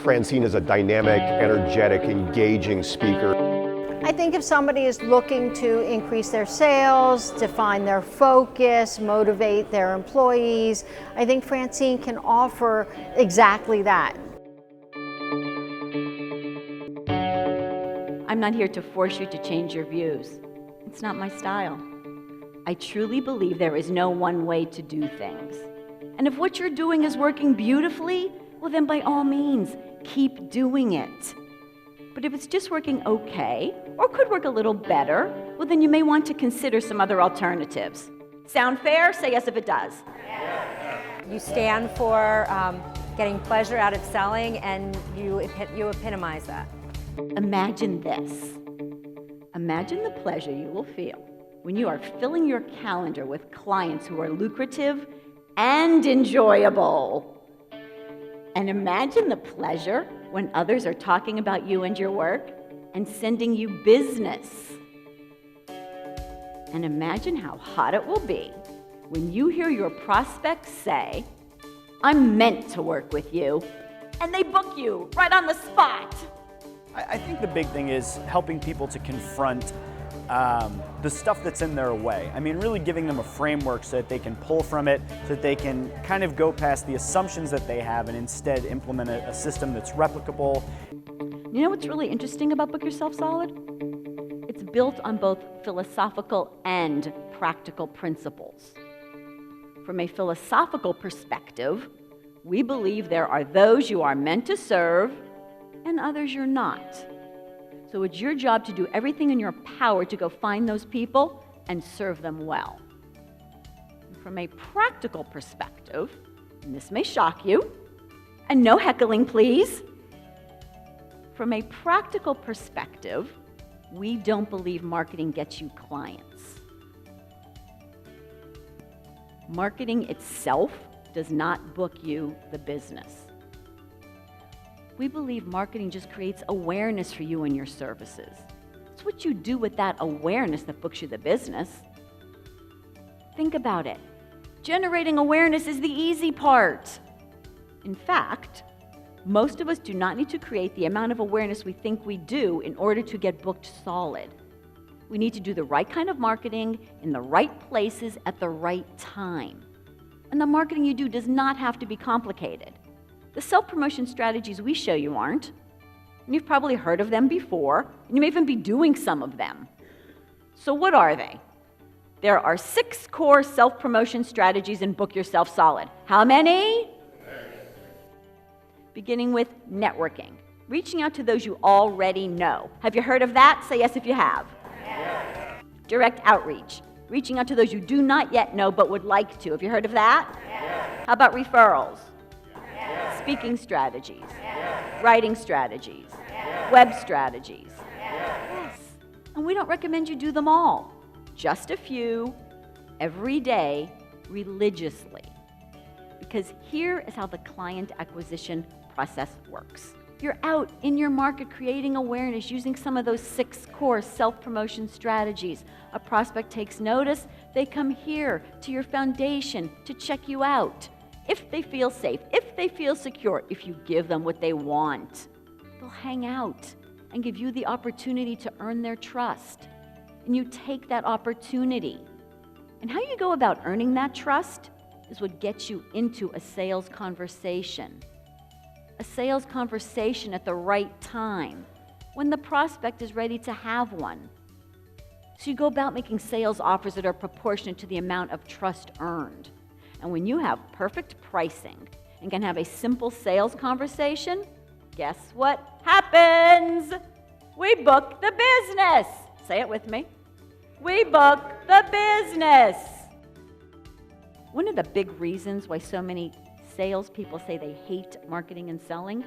Francine is a dynamic, energetic, engaging speaker. I think if somebody is looking to increase their sales, define their focus, motivate their employees, I think Francine can offer exactly that. I'm not here to force you to change your views. It's not my style. I truly believe there is no one way to do things. And if what you're doing is working beautifully, well then by all means, keep doing it. But if it's just working okay, or could work a little better, well then you may want to consider some other alternatives. Sound fair? Say yes if it does. You stand for getting pleasure out of selling, and you epitomize that. Imagine this. Imagine the pleasure you will feel when you are filling your calendar with clients who are lucrative and enjoyable. And imagine the pleasure when others are talking about you and your work and sending you business. And imagine how hot it will be when you hear your prospects say, "I'm meant to work with you," and they book you right on the spot. I think the big thing is helping people to confront the stuff that's in their way. I mean, really giving them a framework so that they can pull from it, so that they can kind of go past the assumptions that they have and instead implement a system that's replicable. You know what's really interesting about Book Yourself Solid? It's built on both philosophical and practical principles. From a philosophical perspective, we believe there are those you are meant to serve and others you're not. So it's your job to do everything in your power to go find those people and serve them well. And from a practical perspective, and this may shock you, and no heckling please, from a practical perspective, we don't believe marketing gets you clients. Marketing itself does not book you the business. We believe marketing just creates awareness for you and your services. It's what you do with that awareness that books you the business. Think about it. Generating awareness is the easy part. In fact, most of us do not need to create the amount of awareness we think we do in order to get booked solid. We need to do the right kind of marketing in the right places at the right time. And the marketing you do does not have to be complicated. The self-promotion strategies we show you aren't, and you've probably heard of them before, and you may even be doing some of them. So what are they? There are 6 core self-promotion strategies in Book Yourself Solid. How many? Beginning with networking, reaching out to those you already know. Have you heard of that? Say yes if you have. Yes. Direct outreach, reaching out to those you do not yet know but would like to. Have you heard of that? Yes. How about referrals? Speaking strategies, writing strategies, web strategies. Yes. And we don't recommend you do them all. Just a few, every day, religiously. Because here is how the client acquisition process works. You're out in your market creating awareness using some of those 6 core self-promotion strategies. A prospect takes notice, they come here to your foundation to check you out. If they feel safe, if they feel secure, if you give them what they want, they'll hang out and give you the opportunity to earn their trust. And you take that opportunity. And how you go about earning that trust is what gets you into a sales conversation. A sales conversation at the right time, when the prospect is ready to have one. So you go about making sales offers that are proportionate to the amount of trust earned. And when you have perfect pricing and can have a simple sales conversation, guess what happens? We book the business. Say it with me. We book the business. One of the big reasons why so many salespeople say they hate marketing and selling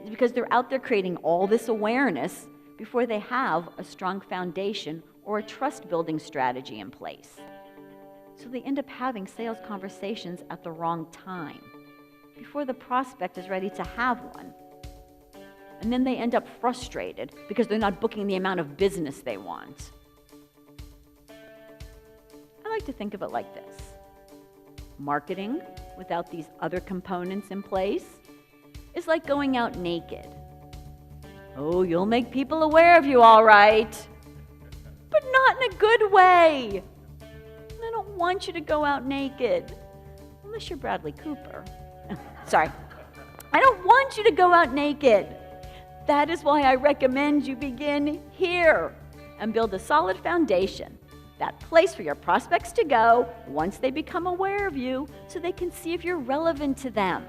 is because they're out there creating all this awareness before they have a strong foundation or a trust-building strategy in place. So they end up having sales conversations at the wrong time, before the prospect is ready to have one. And then they end up frustrated because they're not booking the amount of business they want. I like to think of it like this. Marketing without these other components in place is like going out naked. Oh, you'll make people aware of you, all right, but not in a good way. And I don't want you to go out naked, unless you're Bradley Cooper. Sorry. I don't want you to go out naked. That is why I recommend you begin here and build a solid foundation, that place for your prospects to go once they become aware of you so they can see if you're relevant to them.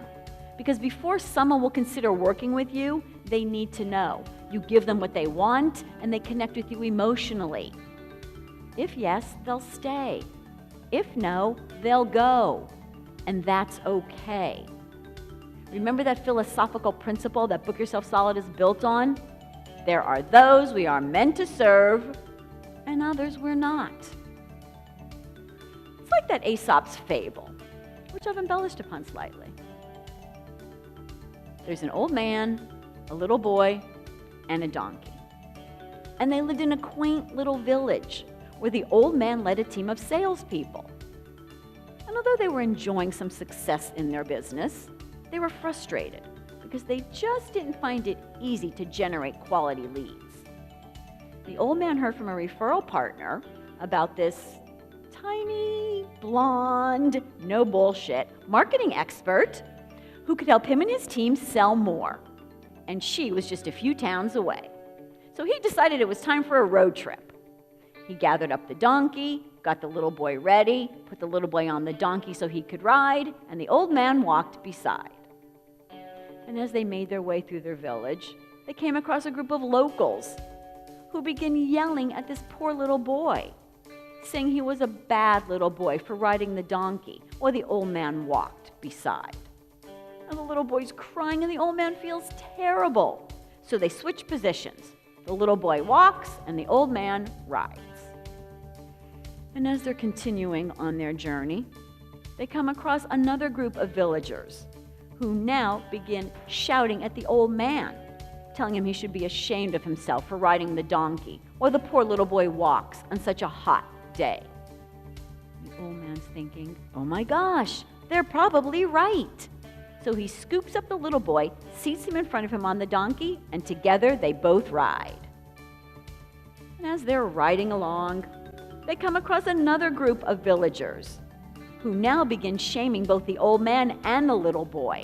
Because before someone will consider working with you, they need to know. You give them what they want and they connect with you emotionally. If yes, they'll stay. If no, they'll go. And that's okay. Remember that philosophical principle that Book Yourself Solid is built on? There are those we are meant to serve and others we're not. It's like that Aesop's fable, which I've embellished upon slightly. There's an old man, a little boy, and a donkey. And they lived in a quaint little village where the old man led a team of salespeople. And although they were enjoying some success in their business, they were frustrated because they just didn't find it easy to generate quality leads. The old man heard from a referral partner about this tiny, blonde, no bullshit marketing expert who could help him and his team sell more. And she was just a few towns away. So he decided it was time for a road trip. He gathered up the donkey, got the little boy ready, put the little boy on the donkey so he could ride, and the old man walked beside. And as they made their way through their village, they came across a group of locals who began yelling at this poor little boy, saying he was a bad little boy for riding the donkey while the old man walked beside. And the little boy's crying and the old man feels terrible. So they switch positions. The little boy walks and the old man rides. And as they're continuing on their journey, they come across another group of villagers who now begin shouting at the old man, telling him he should be ashamed of himself for riding the donkey while the poor little boy walks on such a hot day. The old man's thinking, oh my gosh, they're probably right. So he scoops up the little boy, seats him in front of him on the donkey, and together they both ride. And as they're riding along, they come across another group of villagers who now begin shaming both the old man and the little boy,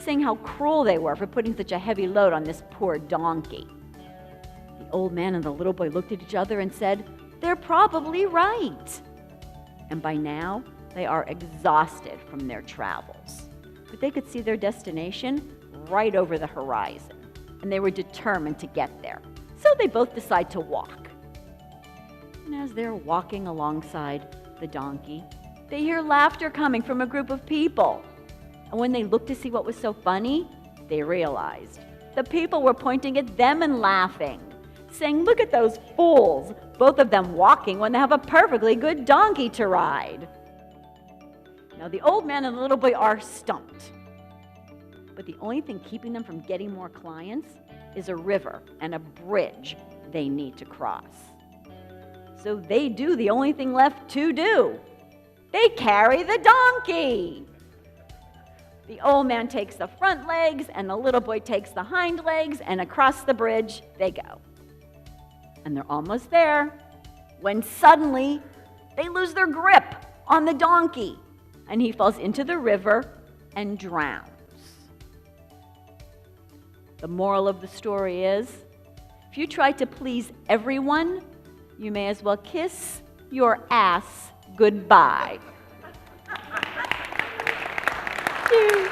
saying how cruel they were for putting such a heavy load on this poor donkey. The old man and the little boy looked at each other and said, they're probably right. And by now, they are exhausted from their travels. But they could see their destination right over the horizon, and they were determined to get there. So they both decide to walk. And as they're walking alongside the donkey, they hear laughter coming from a group of people. And when they looked to see what was so funny, they realized the people were pointing at them and laughing, saying, look at those fools, both of them walking when they have a perfectly good donkey to ride. Now, the old man and the little boy are stumped. But the only thing keeping them from getting more clients is a river and a bridge they need to cross. So they do the only thing left to do. They carry the donkey. The old man takes the front legs and the little boy takes the hind legs, and across the bridge they go. And they're almost there when suddenly they lose their grip on the donkey. And he falls into the river and drowns. The moral of the story is, if you try to please everyone, you may as well kiss your ass goodbye. Thank you.